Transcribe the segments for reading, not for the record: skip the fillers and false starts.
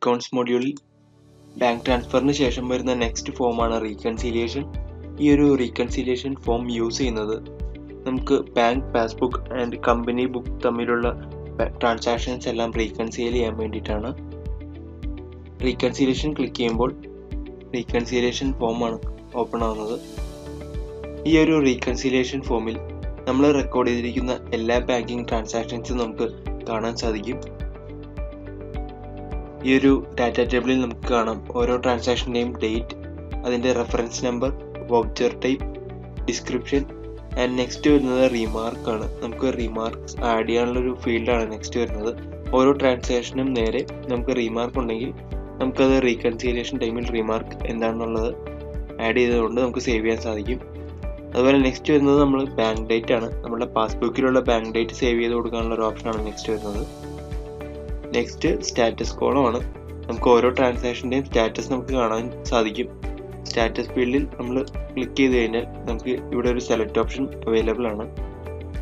Accounts മൊഡ്യൂളിൽ bank ട്രാൻസ്ഫറിന് ശേഷം വരുന്ന നെക്സ്റ്റ് ഫോമാണ് റീകൺസിലിയേഷൻ. ഈ ഒരു റീകൺസിലിയേഷൻ ഫോം യൂസ് ചെയ്യുന്നത് നമുക്ക് bank passbook and company book തമ്മിലുള്ള ട്രാൻസാക്ഷൻസ് എല്ലാം റീകൺസിൽ ചെയ്യാൻ വേണ്ടിയിട്ടാണ്. റീകൺസിലിയേഷൻ ക്ലിക്ക് ചെയ്യുമ്പോൾ റീകൺസിലിയേഷൻ ഫോമാണ് ഓപ്പൺ ആവുന്നത്. ഈ ഒരു റീകൺസിലിയേഷൻ ഫോമിൽ നമ്മൾ റെക്കോർഡ് ചെയ്തിരിക്കുന്ന എല്ലാ ബാങ്കിങ് ട്രാൻസാക്ഷൻസും നമുക്ക് കാണാൻ സാധിക്കും. ഈ ഒരു ഡാറ്റ ടേബിളിൽ നമുക്ക് കാണാം ഓരോ ട്രാൻസാക്ഷൻ്റെയും ഡേറ്റ്, അതിൻ്റെ reference number, voucher type, description and next വരുന്നത് റിമാർക്കാണ്. നമുക്ക് റിമാർക്സ് ആഡ് ചെയ്യാനുള്ളൊരു ഫീൽഡാണ് നെക്സ്റ്റ് വരുന്നത്. ഓരോ ട്രാൻസാക്ഷനും നേരെ നമുക്ക് റിമാർക്ക് ഉണ്ടെങ്കിൽ നമുക്കത് റീകൺസിലിയേഷൻ ടൈമിൽ റിമാർക്ക് എന്താണെന്നുള്ളത് ആഡ് ചെയ്തുകൊണ്ട് നമുക്ക് സേവ് ചെയ്യാൻ സാധിക്കും. അതുപോലെ നെക്സ്റ്റ് വരുന്നത് നമ്മൾ ബാങ്ക് ഡേറ്റ് ആണ്. നമ്മുടെ പാസ്ബുക്കിലുള്ള ബാങ്ക് ഡേറ്റ് സേവ് ചെയ്ത് കൊടുക്കാനുള്ള ഒരു ഓപ്ഷനാണ് നെക്സ്റ്റ് വരുന്നത്. നെക്സ്റ്റ് സ്റ്റാറ്റസ് കോളമാണ്. നമുക്ക് ഓരോ ട്രാൻസാക്ഷൻ്റെയും സ്റ്റാറ്റസ് നമുക്ക് കാണാൻ സാധിക്കും. സ്റ്റാറ്റസ് ഫീൽഡിൽ നമ്മൾ ക്ലിക്ക് ചെയ്ത് കഴിഞ്ഞാൽ നമുക്ക് ഇവിടെ ഒരു സെലക്ട് ഓപ്ഷൻ അവൈലബിൾ ആണ്.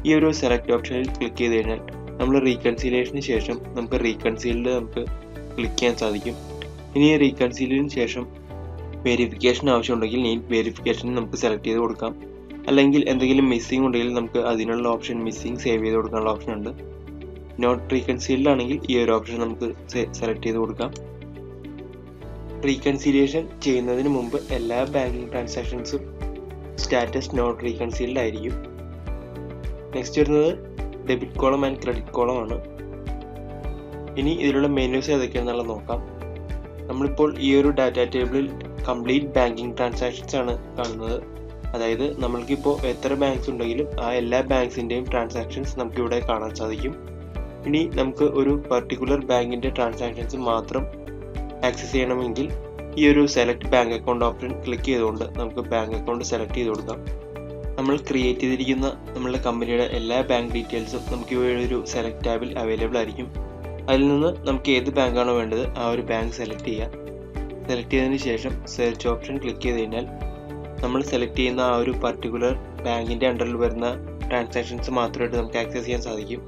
ഈ ഒരു സെലക്ട് ഓപ്ഷനിൽ ക്ലിക്ക് ചെയ്ത് കഴിഞ്ഞാൽ നമ്മൾ റീകൺസിലിയേഷന് ശേഷം നമുക്ക് റീകൺസീൽഡ് നമുക്ക് ക്ലിക്ക് ചെയ്യാൻ സാധിക്കും. ഇനി റീകൺസീലിയേഷന് ശേഷം വെരിഫിക്കേഷൻ ആവശ്യമുണ്ടെങ്കിൽ നീഡ് വെരിഫിക്കേഷൻ നമുക്ക് സെലക്ട് ചെയ്ത് കൊടുക്കാം. അല്ലെങ്കിൽ എന്തെങ്കിലും മിസ്സിംഗ് ഉണ്ടെങ്കിൽ നമുക്ക് അതിനുള്ള ഓപ്ഷൻ മിസ്സിംഗ് സേവ് ചെയ്ത് കൊടുക്കാനുള്ള ഓപ്ഷൻ ഉണ്ട്. നോട്ട് റീകൺസീൽഡ് ആണെങ്കിൽ ഈ ഒരു ഓപ്ഷൻ നമുക്ക് സെലക്ട് ചെയ്ത് കൊടുക്കാം. റീകൺസിലിയേഷൻ ചെയ്യുന്നതിന് മുമ്പ് എല്ലാ ബാങ്കിങ് ട്രാൻസാക്ഷൻസും സ്റ്റാറ്റസ് നോട്ട് റീകൺസീൽഡ് ആയിരിക്കും. നെക്സ്റ്റ് വരുന്നത് debit column and credit column ആണ്. ഇനി ഇതിലുള്ള മെനുസ് ഏതൊക്കെയാണെന്നുള്ളത് നോക്കാം. നമ്മളിപ്പോൾ ഈ ഒരു ഡാറ്റ ടേബിളിൽ കംപ്ലീറ്റ് ബാങ്കിങ് ട്രാൻസാക്ഷൻസ് ആണ് കാണുന്നത്. അതായത് നമ്മൾക്കിപ്പോൾ എത്ര ബാങ്ക്സ് ഉണ്ടെങ്കിലും ആ എല്ലാ ബാങ്ക്സിൻ്റെയും ട്രാൻസാക്ഷൻസ് നമുക്കിവിടെ കാണാൻ സാധിക്കും. ഇനി നമുക്ക് ഒരു പർട്ടിക്കുലർ ബാങ്കിൻ്റെ ട്രാൻസാക്ഷൻസ് മാത്രം ആക്സസ് ചെയ്യണമെങ്കിൽ ഈ ഒരു select bank account option click ചെയ്തുകൊണ്ട് നമുക്ക് ബാങ്ക് അക്കൗണ്ട് സെലക്ട് ചെയ്ത് കൊടുക്കാം. നമ്മൾ ക്രിയേറ്റ് ചെയ്തിരിക്കുന്ന നമ്മളുടെ കമ്പനിയുടെ എല്ലാ ബാങ്ക് ഡീറ്റെയിൽസും നമുക്ക് ഇവിടെ ഒരു സെലക്ട് ടാബിൽ അവൈലബിൾ ആയിരിക്കും. അതിൽ നിന്ന് നമുക്ക് ഏത് ബാങ്കാണോ വേണ്ടത് ആ ഒരു ബാങ്ക് സെലക്ട് ചെയ്യാം. സെലക്ട് ചെയ്തതിന് ശേഷം സെർച്ച് ഓപ്ഷൻ ക്ലിക്ക് ചെയ്ത് കഴിഞ്ഞാൽ നമ്മൾ സെലക്ട് ചെയ്യുന്ന ആ ഒരു പർട്ടിക്കുലർ ബാങ്കിൻ്റെ അണ്ടറിൽ വരുന്ന ട്രാൻസാക്ഷൻസ് മാത്രമായിട്ട് നമുക്ക് ആക്സസ് ചെയ്യാൻ സാധിക്കും.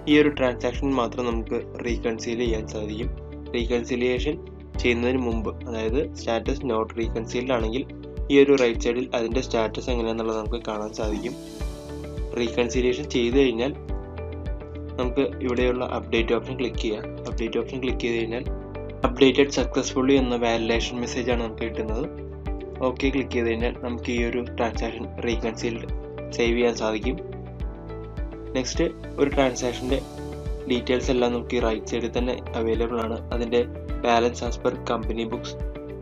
ഈ ഒരു ട്രാൻസാക്ഷൻ മാത്രം നമുക്ക് റീകൺസീൽ ചെയ്യാൻ സാധിക്കും. റീകൺസിലിയേഷൻ ചെയ്യുന്നതിന് മുമ്പ്, അതായത് സ്റ്റാറ്റസ് നോട്ട് റീകൺസീൽഡ് ആണെങ്കിൽ ഈ ഒരു റൈറ്റ് സൈഡിൽ അതിൻ്റെ സ്റ്റാറ്റസ് എങ്ങനെയാണെന്നുള്ളത് നമുക്ക് കാണാൻ സാധിക്കും. റീകൺസിലിയേഷൻ ചെയ്ത് കഴിഞ്ഞാൽ നമുക്ക് ഇവിടെയുള്ള അപ്ഡേറ്റ് ഓപ്ഷൻ ക്ലിക്ക് ചെയ്യാം. അപ്ഡേറ്റ് ഓപ്ഷൻ ക്ലിക്ക് ചെയ്ത് കഴിഞ്ഞാൽ അപ്ഡേറ്റഡ് സക്സസ്ഫുള്ളി എന്ന വാലിഡേഷൻ മെസ്സേജാണ് നമുക്ക് കിട്ടുന്നത്. ഓക്കെ ക്ലിക്ക് ചെയ്ത് കഴിഞ്ഞാൽ നമുക്ക് ഈ ഒരു ട്രാൻസാക്ഷൻ റീകൺസീൽഡ് സേവ് ചെയ്യാൻ സാധിക്കും. നെക്സ്റ്റ് ഒരു ട്രാൻസാക്ഷൻ്റെ ഡീറ്റെയിൽസ് എല്ലാം നമുക്ക് ഈ റൈറ്റ് സൈഡിൽ തന്നെ അവൈലബിൾ ആണ്. അതിൻ്റെ balance as per company books,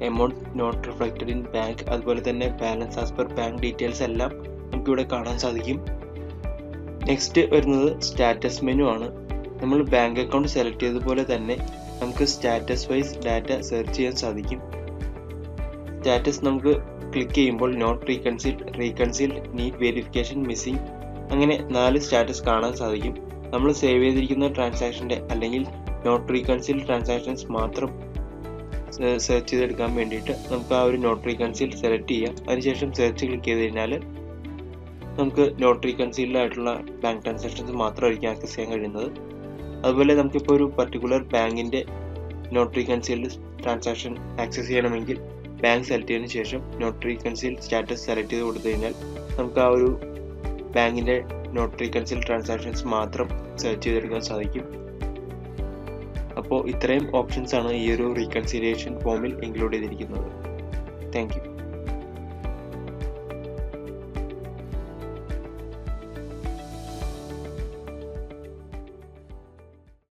amount not reflected in bank, അതുപോലെ തന്നെ balance as per bank details എല്ലാം നമുക്കിവിടെ കാണാൻ സാധിക്കും. നെക്സ്റ്റ് വരുന്നത് സ്റ്റാറ്റസ് മെനു ആണ്. നമ്മൾ ബാങ്ക് അക്കൗണ്ട് സെലക്ട് ചെയ്തതുപോലെ തന്നെ നമുക്ക് സ്റ്റാറ്റസ് വൈസ് ഡാറ്റ സെർച്ച് ചെയ്യാൻ സാധിക്കും. സ്റ്റാറ്റസ് നമുക്ക് ക്ലിക്ക് ചെയ്യുമ്പോൾ നോട്ട് റീകൺസീൽഡ്, നീഡ് വെരിഫിക്കേഷൻ, മിസ്സിംഗ്, അങ്ങനെ 4 സ്റ്റാറ്റസ് കാണാൻ സാധിക്കും. നമ്മൾ സേവ് ചെയ്തിരിക്കുന്ന ട്രാൻസാക്ഷൻ്റെ അല്ലെങ്കിൽ നോട്ട് റീകൺസീൽഡ് ട്രാൻസാക്ഷൻസ് മാത്രം സെർച്ച് ചെയ്തെടുക്കാൻ വേണ്ടിയിട്ട് നമുക്ക് ആ ഒരു നോട്ട് റീകൺസീൽഡ് സെലക്ട് ചെയ്യാം. അതിനുശേഷം സെർച്ച് ക്ലിക്ക് ചെയ്ത് കഴിഞ്ഞാൽ നമുക്ക് നോട്ട് റീകൺസീൽഡ് ആയിട്ടുള്ള ബാങ്ക് ട്രാൻസാക്ഷൻസ് മാത്രമായിരിക്കും ആക്സസ് ചെയ്യാൻ കഴിയുന്നത്. അതുപോലെ നമുക്കിപ്പോൾ ഒരു പർട്ടിക്കുലർ ബാങ്കിൻ്റെ നോട്ട് റീകൺസീൽഡ് ട്രാൻസാക്ഷൻ ആക്സസ് ചെയ്യണമെങ്കിൽ ബാങ്ക് സെലക്ട് ചെയ്തതിന് ശേഷം നോട്ട് റീകൺസീൽഡ് സ്റ്റാറ്റസ് സെലക്ട് ചെയ്ത് കൊടുത്തു കഴിഞ്ഞാൽ നമുക്ക് ആ ഒരു ബാങ്കിൻ്റെ നോട്ട് റീകൺസീൽഡ് ട്രാൻസാക്ഷൻസ് മാത്രം സെർച്ച് ചെയ്തെടുക്കാൻ സാധിക്കും. അപ്പോൾ ഇത്രയും ഓപ്ഷൻസ് ആണ് ഈ ഒരു റീകൺസിലിയേഷൻ ഫോമിൽ ഇൻക്ലൂഡ് ചെയ്തിരിക്കുന്നത്. Thank you.